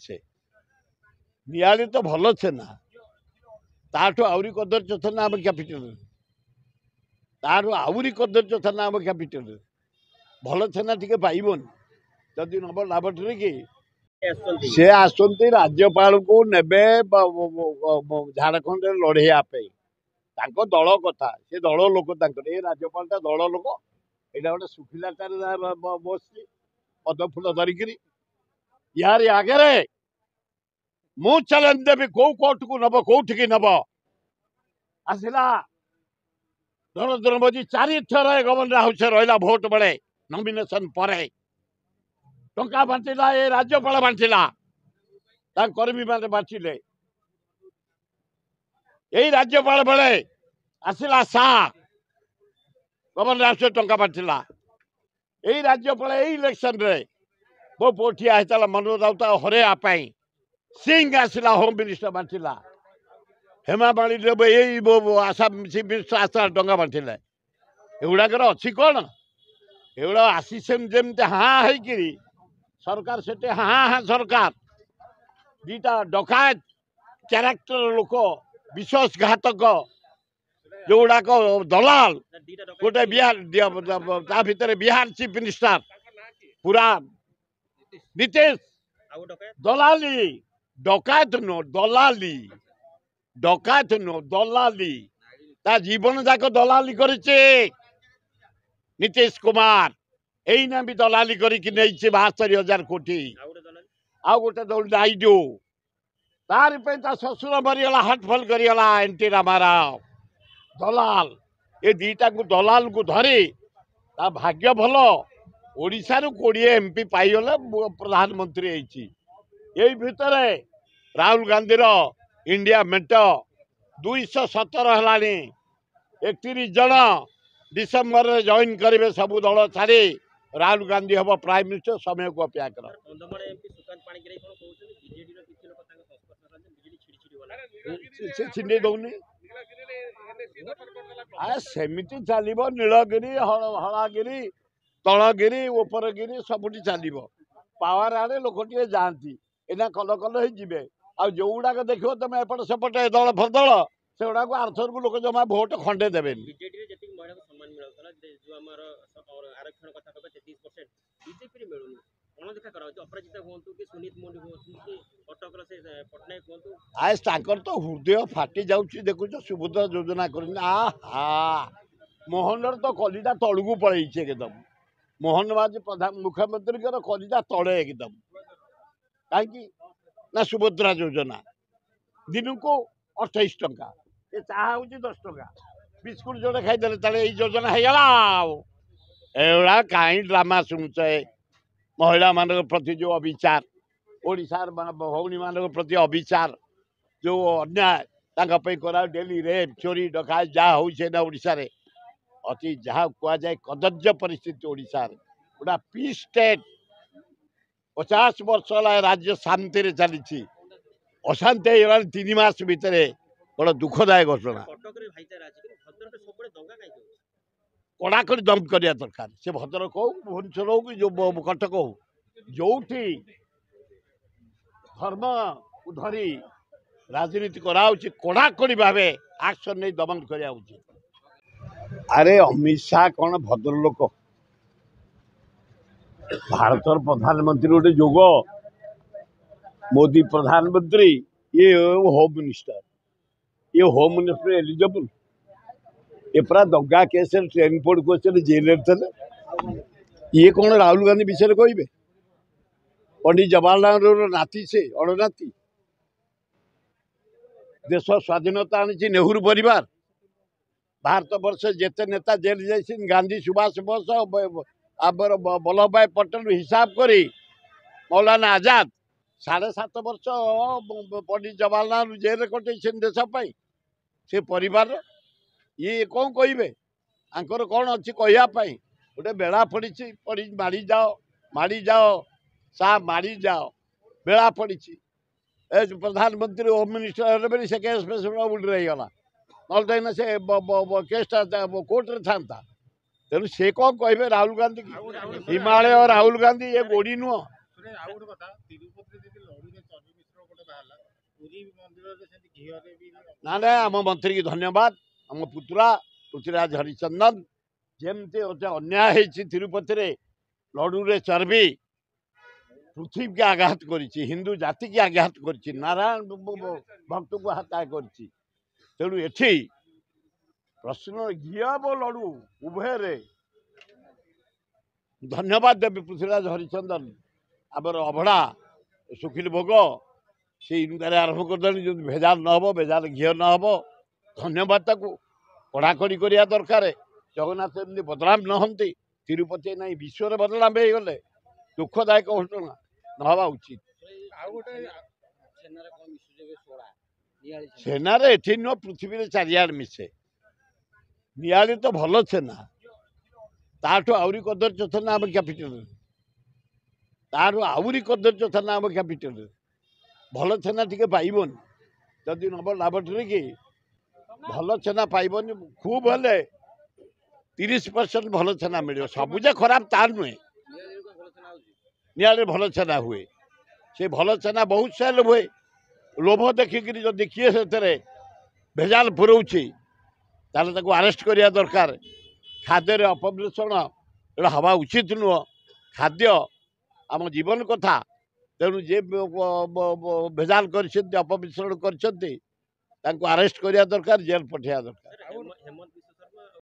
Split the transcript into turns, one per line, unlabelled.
अच्छे निआली तो भल छेना ताठू आउरी कदर्य छेना आम कैपिटल ताठू आउरी कदर्य छेना आम कैपिटल भल छेना टिके पाइबन जदि नब लाभट्रे कि से आसती राज्यपाल को नेबे झारखंड लड़े दल कथा से दल लोक राज्यपाल दल लोक यहाँ गोटे सुखिलाटार बस पद फूल धरिकी यार आगे मु चैलेंज देवी कौ कोर्ट को नब कौटिकी नब आसला नरेंद्र मोदी 4 थर गवर्नर हाउस रहा भोट बेले नॉमिनेशन पर टंका बांटिला ये राज्यपाल बांटिला कर्मी मैंने बांटिले यही राज्यपाल बेले आसला सा गवर्नर हाउस टंका बांटिला यही राज्यपाल यही इलेक्शन रे मो पोठिया होता मनोज राउत हरैया सिंह आसला होम मिनिस्टर बांटिला हेमामाली यही आसाम चीफ मिनिस्टर आसला टंका बांटिले एगुड़ाकर अच्छी कौन एगुड़ा आसी जमी हाँ है सरकार से हाँ हाँ सरकार दीटा डकायत क्यारेक्टर लोक विश्वासघातक जो गुड़ाक दलाल गोटे बिहार भितर बिहार चीफ मिनिस्टर पूरा नीतीश दलाली डकायत नो दलाली डकायत नो दलाली ता जीवन जाक दलाली करिचे नीतीश कुमार एना भी दलाली करी 72,000 कोटी आउ गोटे दल नाइडू तार शशुर मरीगला हटफल करगला एनटी रामाराव दलाल ये दीटा को दलाल को धरी ता भाग्य भल ओडिशा रु 20 एमपी पाइगले प्रधानमंत्री यही भितर राहुल गांधी इंडिया मेंट 217 है 31 जन डिसेम्बर में जॉइन करेंगे सबू दल छाड़ी राहुल गांधी हम प्राइम मिनिस्टर समय को अपेक्षा कर छिंडे दौनी सेमती चलो नीलगिरी हलागिरी तलगिरी उपरगिरी सबुठी चलो पावर आड़े लोक टे जाती एना कल कल हो आ जो गुड़ाक देख तुम एपट सेपटे दल फदल से गुड़ा आरथर को लोक जमा भोट खंडे देवे आज तो हृदय फाटी जाऊँ देखुच सुभद्रा योजना कर मोहन तो कलिटा तलू पलैे एकदम मोहन बाजी प्रधान मुख्यमंत्री कलिटा तले एकदम कहीं ना सुभद्रा योजना दिन को 28 टंका ये चाह हूँ 10 टंका बिस्कुट जोड़े खाईदे योजना है कहीं ड्रामा शुणुचे महिला मान प्रति जो अविचार ओडिशार भौणी मान प्रति अविचार जो अन्याय करा डेली रेप चोरी डकायत जहाँ होना ओडिशा रे अति जहाँ कहुए कदर्य परिस्थिति ओडिशा गोटा पीस स्टेट 50 वर्ष है राज्य शांति चली अशांति 3 मास भितर बड़ा दुखदायक घटना कड़ाकड़ी दम करने दरकार से भद्रक हो भुवनेश्वर हो कि जो कटक हो जो धर्म को धरी राजनीति कराऊँच कड़ाकड़ी भाव एक्शन नहीं दमन करा अरे अमित शाह कौन भद्र लोक भारत प्रधानमंत्री गोटे जोग मोदी प्रधानमंत्री ये होम मिनिस्टर एलिजिबल ये पूरा दंगा केस ट्रेन पोर्ट को जेल थे ये कौन राहुल गांधी विषय कहे पंडित जवाहरलाल नेहरू नाती से अणनाती देश स्वाधीनता आनी नेहरू परिवार भारत वर्ष जेते नेता जेल जा गांधी सुभाष बोस वल्लभ भाई पटेल हिसाब करी मौलाना आजाद 7.5 वर्ष पंडित जवाहरलाल जेल कटे देशपाई से परिवार ये कौन कहे आंकर कौन अच्छी कहवाई गोटे बेला पड़ी माड़ी जाओ सा माड़ी जाओ बेला पड़ी प्रधानमंत्री होम मिनिस्टर से केस फेस उल्टी रहीगला ना से केसटा कोर्टे था तेणु से कौन कहे राहुल गांधी हिमालय और राहुल गांधी ये गोड़ी नुह ନା ନା ଆମ ମନ୍ତ୍ରୀ କି ଧନ୍ୟବାଦ ଆମ ପୁତୁରା ପୃଥ୍ୱୀରାଜ ହରିଚନ୍ଦନ ଯେମିତି ଗୋଟେ ଅନ୍ୟାୟ ହେଇଛି ତିରୁପତିରେ ଲଡୁରେ ଚର୍ବି ପୃଥିବୀକି ଆଘାତ କରିଛି ହିନ୍ଦୁ ଜାତିକି ଆଘାତ କରିଛି ନାରାୟଣ ଭକ୍ତକୁ ହତ୍ୟା କରିଛି ତେଣୁ ଏଠି ପ୍ରଶ୍ନ ଘିଅ ଓ ଲଡୁ ଉଭୟରେ ଧନ୍ୟବାଦ ଦେବି ପୃଥ୍ୱୀରାଜ ହରିଚନ୍ଦନ ଆମର ଅଭଡ଼ା ଶୁଖିଲି ଭୋଗ ସେ ଇନୁକାରେ ଆରମ୍ଭ କରିଦେଣି ଯଦି ଭେଜାଲ ନ ହେବ ଭେଜାଲ ଘିଅ ନ ହେବ ଧନ୍ୟବାଦ ତାକୁ କଡ଼ାକଡ଼ି କରିବା ଦରକାର ଜଗନ୍ନାଥ ଏମିତି ବଦନାମ ନ ହୁଅନ୍ତି ତିରୁପତି ନାହିଁ ବିଶ୍ୱରେ ବଦନାମ ହେଇଗଲେ ଦୁଃଖଦାୟକ ଘଟଣା ନ ହେବା ଉଚିତ ଛେନାରେ ଏଠି ନୁହଁ ପୃଥିବୀରେ ଚାରିଆଡ଼େ ମିଶେ ନିଆଳି ତ ଭଲ ଛେନା ତାଠୁ ଆହୁରି କଦର୍ଯ୍ୟ ଛେନା ଆମ କ୍ୟାପିଟାଲରେ ତାଠୁ ଆହୁରି କଦର୍ଯ୍ୟ ଛେନା ଆମ କ୍ୟାପିଟାଲରେ ଭଲ ଛେନା ଟିକେ ପାଇବନି ଯଦି ନବ ଲାବରେଟୋରୀ କି ଭଲ ଛେନା ପାଇବନି ଖୁବ ହେଲେ 30% ଭଲ ଛେନା ମିଳିବ ସବୁ ଯେ ଖରାପ ତା ନୁହେଁ ନିଆଳିରେ ଭଲ ଛେନା ହୁଏ ସେ ଭଲ ଛେନା ବହୁତ ସେଲ୍ ହୁଏ ଲୋଭ ଦେଖିକିରି ଯଦି କିଏ ସେଥିରେ ଭେଜାଲ ପୁରଉଛି ତାହେଲେ ତାକୁ ଆରେଷ୍ଟ କରିବା ଦରକାର ଖାଦ୍ୟରେ ଅପମିଶ୍ରଣ ଏଇଟା ହେବା ଉଚିତ ନୁହଁ ଖାଦ୍ୟ ଆମ ଜୀବନ କଥା ତେଣୁ ଯେ ଭେଜାଲ କରିଛନ୍ତି ଅପମିଶ୍ରଣ କରିଛନ୍ତି ତାଙ୍କୁ ଆରେଷ୍ଟ କରିବା ଦରକାର ଜେଲ୍ ପଠାଇବା ଦରକାର